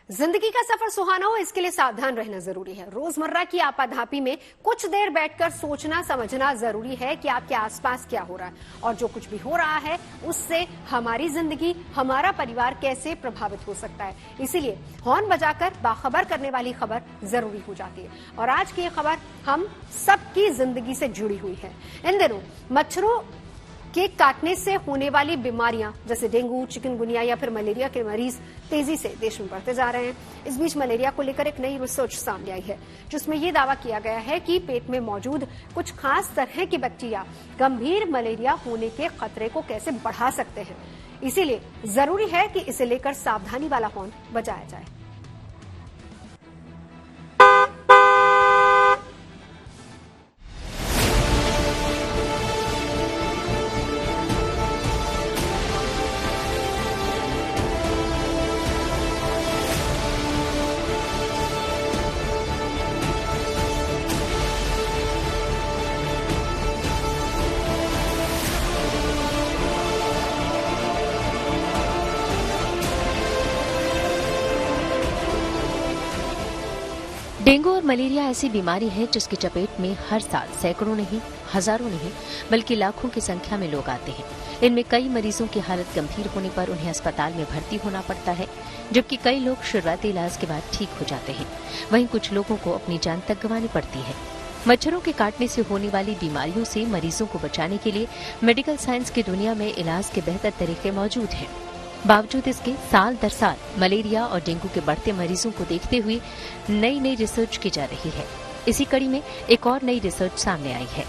जिंदगी का सफर सुहाना हो, इसके लिए सावधान रहना जरूरी है। रोजमर्रा की आपाधापी में कुछ देर बैठकर सोचना समझना जरूरी है कि आपके आसपास क्या हो रहा है और जो कुछ भी हो रहा है उससे हमारी जिंदगी, हमारा परिवार कैसे प्रभावित हो सकता है। इसीलिए हॉर्न बजाकर बाखबर करने वाली खबर जरूरी हो जाती है। और आज की ये खबर हम सबकी जिंदगी से जुड़ी हुई है। इन दिनों मच्छरों के काटने से होने वाली बीमारियां जैसे डेंगू, चिकनगुनिया या फिर मलेरिया के मरीज तेजी से देश में बढ़ते जा रहे हैं। इस बीच मलेरिया को लेकर एक नई रिसर्च सामने आई है जिसमें यह दावा किया गया है कि पेट में मौजूद कुछ खास तरह की बैक्टीरिया गंभीर मलेरिया होने के खतरे को कैसे बढ़ा सकते हैं। इसीलिए जरूरी है कि इसे लेकर सावधानी वाला हॉर्न बजाया जाए। डेंगू और मलेरिया ऐसी बीमारी है जिसकी चपेट में हर साल सैकड़ों नहीं, हजारों नहीं, बल्कि लाखों की संख्या में लोग आते हैं। इनमें कई मरीजों की हालत गंभीर होने पर उन्हें अस्पताल में भर्ती होना पड़ता है, जबकि कई लोग शुरुआती इलाज के बाद ठीक हो जाते हैं। वहीं कुछ लोगों को अपनी जान तक गंवानी पड़ती है। मच्छरों के काटने से होने वाली बीमारियों से मरीजों को बचाने के लिए मेडिकल साइंस की दुनिया में इलाज के बेहतर तरीके मौजूद हैं। बावजूद इसके साल दर साल मलेरिया और डेंगू के बढ़ते मरीजों को देखते हुए नई रिसर्च की जा रही है। इसी कड़ी में एक और नई रिसर्च सामने आई है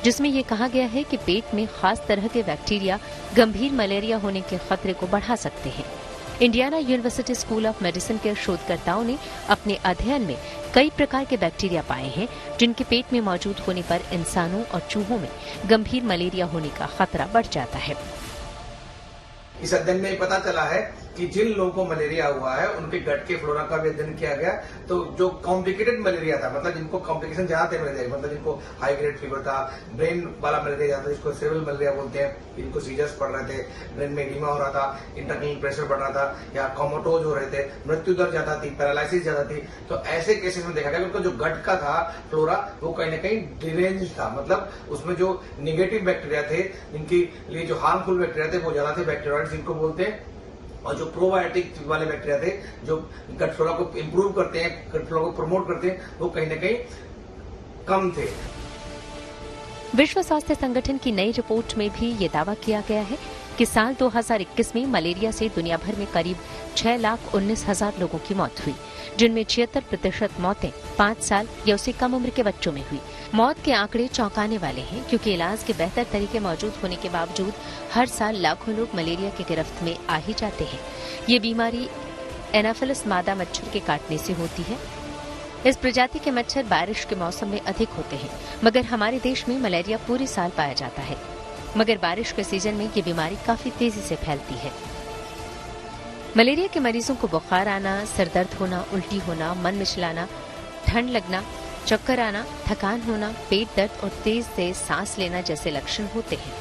जिसमें यह कहा गया है कि पेट में खास तरह के बैक्टीरिया गंभीर मलेरिया होने के खतरे को बढ़ा सकते हैं। Indiana university school of medicine के शोधकर्ताओं ने अपने अध्ययन में कई प्रकार के बैक्टीरिया पाए हैं जिनके पेट में मौजूद होने पर इंसानों और चूहों में गंभीर मलेरिया होने का खतरा बढ़ जाता है। इस अध्ययन में पता चला है कि जिन लोगों को मलेरिया हुआ है उनके गट के फ्लोरा का भी अध्ययन किया गया। तो जो कॉम्प्लिकेटेड मलेरिया था, मतलब जिनको कॉम्प्लिकेशन ज्यादा थे मलेरिया, मतलब जिनको हाई ग्रेड फीवर था, ब्रेन वाला मलेरिया ज्यादा, जिसको सेरेब्रल मलेरिया बोलते हैं, जिनको सीजर्स पड़ रहे थे, ब्रेन में एडिमा हो रहा था, इंटरनल प्रेशर बढ़ रहा था या कोमाटोज हो रहे थे, मृत्यु दर ज्यादा थी, पैरालिसिस ज्यादा थी। तो ऐसे केसेस में देखा गया कि उनका जो गट का था फ्लोरा वो कहीं ना कहीं डिरेंज था, मतलब उसमें जो निगेटिव बैक्टीरिया थे, जिनके लिए जो हार्मफुल बैक्टीरिया थे वो ज्यादा थे, बैक्टीरियाइड्स जिनको बोलते हैं, और जो प्रोबायोटिक वाले बैक्टीरिया थे जो गट फ्लोरा को इंप्रूव करते हैं, गट फ्लोरा को प्रमोट करते हैं, वो कहीं ना कहीं कम थे। विश्व स्वास्थ्य संगठन की नई रिपोर्ट में भी ये दावा किया गया है कि साल 2021 में मलेरिया से दुनिया भर में करीब 6,19,000 लोगों की मौत हुई, जिनमें 76% मौतें 5 साल या उससे कम उम्र के बच्चों में हुई। मौत के आंकड़े चौंकाने वाले हैं क्योंकि इलाज के बेहतर तरीके मौजूद होने के बावजूद हर साल लाखों लोग मलेरिया की गिरफ्त में आ ही जाते हैं। ये बीमारी एनाफिलस मादा मच्छर के काटने से होती है। इस प्रजाति के मच्छर बारिश के मौसम में अधिक होते हैं, मगर हमारे देश में मलेरिया पूरे साल पाया जाता है। मगर बारिश के सीजन में ये बीमारी काफी तेजी से फैलती है। मलेरिया के मरीजों को बुखार आना, सिरदर्द होना, उल्टी होना, मन मिचलाना, ठंड लगना, चक्कर आना, थकान होना, पेट दर्द और तेज से सांस लेना जैसे लक्षण होते हैं।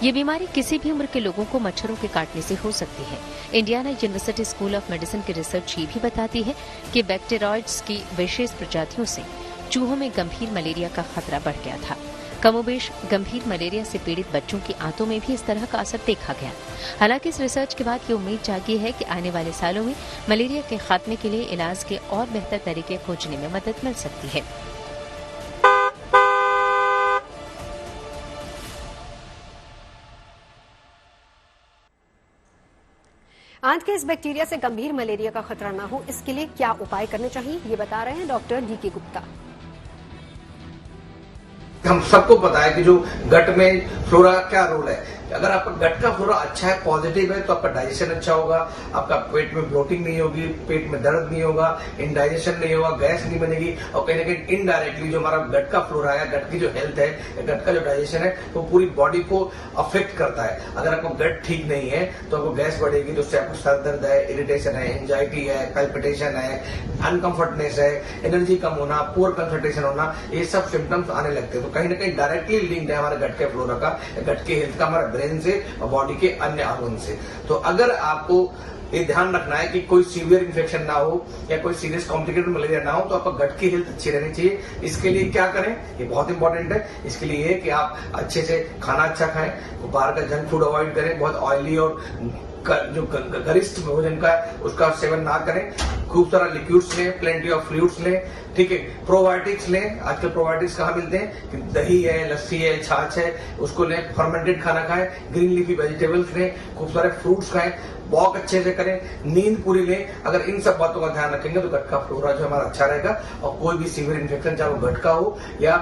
ये बीमारी किसी भी उम्र के लोगों को मच्छरों के काटने से हो सकती है। Indiana university school of medicine की रिसर्च ये भी बताती है कि बैक्टीरियोइड्स की विशेष प्रजातियों से चूहों में गंभीर मलेरिया का खतरा बढ़ गया था। कमोबेश गंभीर मलेरिया से पीड़ित बच्चों की आंतों में भी इस तरह का असर देखा गया। हालांकि इस रिसर्च के बाद ये उम्मीद जागी है कि आने वाले सालों में मलेरिया के खात्मे के लिए इलाज के और बेहतर तरीके खोजने में मदद मिल सकती है। आंत के इस बैक्टीरिया से गंभीर मलेरिया का खतरा न हो, इसके लिए क्या उपाय करने चाहिए, ये बता रहे हैं डॉक्टर DK गुप्ता। हम सबको पता है कि जो गट में फ्लोरा का क्या रोल है। अगर आपका गट का फ्लोरा अच्छा है, पॉजिटिव है, तो आपका डाइजेशन अच्छा होगा, आपका पेट में ब्लोटिंग नहीं होगी, पेट में दर्द नहीं होगा, इंडाइजेशन नहीं होगा, गैस नहीं बनेगी, और कहीं ना कहीं इनडायरेक्टली जो हमारा गट का फ्लोरा है, गट की जो हेल्थ है, गट का जो डाइजेशन है, वो पूरी बॉडी को अफेक्ट करता है। अगर आपको गट ठीक नहीं है तो आपको गैस बढ़ेगी, तो उससे आपको सर दर्द है, इरिटेशन है, एंजाइटी है, पैल्पिटेशन है, अनकंफर्टनेस है, एनर्जी कम होना, पुअर कंसंट्रेशन होना, ये सब सिम्टम्स आने लगते हैं। तो कहीं ना कहीं डायरेक्टली लिंक्ड है हमारे गट के फ्लोरा का, गट के हेल्थ का, हमारे ब्रेन से और बॉडी के अन्य ऑर्गन से। तो अगर आपको ये ध्यान रखना है कि कोई सीवियर इन्फेक्शन ना हो या कोई सीरियस कॉम्प्लिकेटेड मलेरिया ना हो, तो आपका गट की हेल्थ अच्छी रहनी चाहिए। इसके लिए क्या करें, ये बहुत इंपॉर्टेंट है। इसके लिए ये कि आप अच्छे से खाना अच्छा खाएं, बाहर का जंक फूड अवॉइड करें, बहुत ऑयली और जो गरिष्ठ भोजन का है उसका सेवन ना करें, खूब सारा लिक्विड्स लें, प्लेंटी ऑफ फ्लूइड्स लें, ठीक है। प्रोबायोटिक्स लें, आजकल प्रोबायोटिक्स कहाँ मिलते हैं, कि दही है, लस्सी है, छाछ है, उसको लें। फर्मेंटेड खाना खाएं, ग्रीन लीफी वेजिटेबल्स लें, खूब सारे फ्रूट्स खाएं, वॉक अच्छे से करें, नींद पूरी लें। अगर इन सब बातों का ध्यान रखेंगे तो गट का फ्लोरा जो हमारा अच्छा रहेगा, और कोई भी सीवियर इन्फेक्शन चाहे वो गट का हो या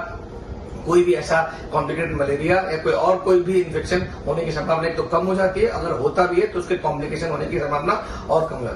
कोई भी ऐसा कॉम्प्लिकेटेड मलेरिया या कोई भी इन्फेक्शन होने की संभावना एक तो कम हो जाती है, अगर होता भी है तो उसके कॉम्प्लिकेशन होने की संभावना और कम हो जाती है।